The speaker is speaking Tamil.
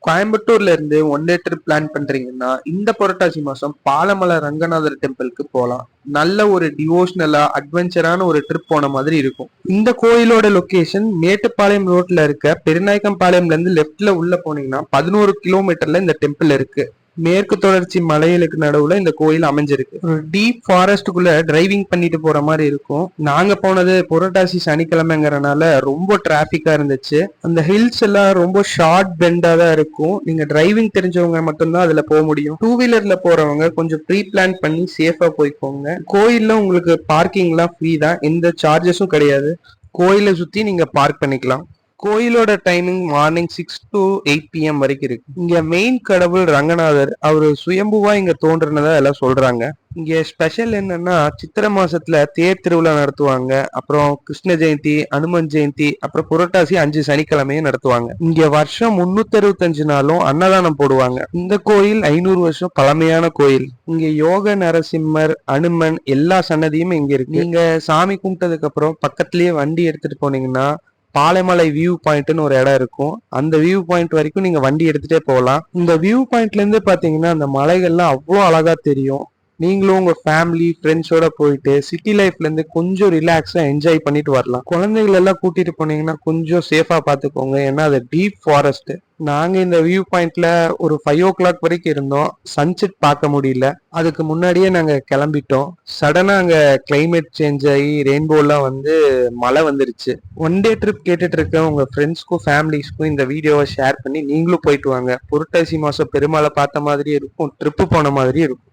கோயம்புத்தூர்ல இருந்து ஒன் டே ட்ரிப் பிளான் பண்றீங்கன்னா இந்த புரட்டாசி மாசம் பாலமலை ரங்கநாதர் டெம்பிளுக்கு போகலாம். நல்ல ஒரு டிவோஷனலா அட்வென்ச்சரான ஒரு ட்ரிப் போன மாதிரி இருக்கும். இந்த கோயிலோட லொகேஷன் மேட்டுப்பாளையம் ரோட்ல இருக்க பெருநாயக்கம்பாளையம்ல இருந்து லெப்ட்ல உள்ள போனீங்கன்னா 11 கிலோமீட்டர்ல இந்த டெம்பிள் இருக்கு. மேற்கு தொடர்ச்சி மலைகளுக்கு நடுவுல இந்த கோயில் அமைஞ்சிருக்கு. ஒரு டீப் ஃபாரஸ்டுக்குள்ள டிரைவிங் பண்ணிட்டு போற மாதிரி இருக்கும். நாங்க போனது புரட்டாசி சனிக்கிழமைங்கிறனால ரொம்ப டிராபிக்கா இருந்துச்சு. அந்த ஹில்ஸ் எல்லாம் ரொம்ப ஷார்ட் பெண்டா தான் இருக்கும். நீங்க டிரைவிங் தெரிஞ்சவங்க மட்டும்தான் அதுல போக முடியும். டூ வீலர்ல போறவங்க கொஞ்சம் ப்ரீ பிளான் பண்ணி சேஃபா போய்க்கோங்க. கோயில்ல உங்களுக்கு பார்க்கிங் எல்லாம் ஃப்ரீ தான், எந்த சார்ஜஸும் கிடையாது. கோயிலை சுத்தி நீங்க பார்க் பண்ணிக்கலாம். கோயிலோட டைமிங் மார்னிங் 6 to 8 PM வரைக்கும் இருக்கு. இங்க மெயின் கடவுள் ரங்கநாதர், அவரு சுயம்புவா இங்க தோன்றுனதா எல்லாம் சொல்றாங்க. இங்க ஸ்பெஷல் என்னன்னா சித்திரை மாசத்துல தேர் திருவிழா நடத்துவாங்க. அப்புறம் கிருஷ்ண ஜெயந்தி, அனுமன் ஜெயந்தி, அப்புறம் புரட்டாசி 5 சனிக்கிழமையும் நடத்துவாங்க. இங்க வருஷம் 365 நாளும் அன்னதானம் போடுவாங்க. இந்த கோயில் 500 வருஷம் பழமையான கோயில். இங்க யோக நரசிம்மர், அனுமன் எல்லா சன்னதியும் இங்க இருக்கு. நீங்க சாமி கும்பிட்டதுக்கு அப்புறம் பக்கத்துலயே வண்டி எடுத்துட்டு போனீங்கன்னா பாலைமலை வியூ பாயிண்ட்னு ஒரு இடம் இருக்கும். அந்த வியூ பாயிண்ட் வரைக்கும் நீங்க வண்டி எடுத்துட்டே போகலாம். இந்த வியூ பாயிண்ட்ல இருந்து பாத்தீங்கன்னா அந்த மலைகள்லாம் அவ்வளோ அழகா தெரியும். நீங்களும் உங்க ஃபேமிலி ஃப்ரெண்ட்ஸோட போயிட்டு சிட்டி லைஃப்ல இருந்து கொஞ்சம் ரிலாக்ஸா என்ஜாய் பண்ணிட்டு வரலாம். குழந்தைகள் எல்லாம் கூட்டிட்டு போனீங்கன்னா கொஞ்சம் சேஃபா பாத்துக்கோங்க, ஏன்னா அது டீப் ஃபாரஸ்ட். நாங்க இந்த வியூ பாயிண்ட்ல ஒரு 5 o'clock வரைக்கும் இருந்தோம். சன்செட் பார்க்க முடியல, அதுக்கு முன்னாடியே நாங்க கிளம்பிட்டோம். சடனா அங்க கிளைமேட் சேஞ்ச் ஆகி ரெயின்போ எல்லாம் வந்து மழை வந்துருச்சு. ஒன் டே ட்ரிப் கேட்டுட்டு இருக்க உங்க ஃப்ரெண்ட்ஸ்க்கும் ஃபேமிலிஸ்க்கும் இந்த வீடியோவை ஷேர் பண்ணி நீங்களும் போயிட்டு வாங்க. புரட்டாசி மாசம் பெருமாளை பார்த்த மாதிரி இருக்கும், ட்ரிப்பு போன மாதிரி இருக்கும்.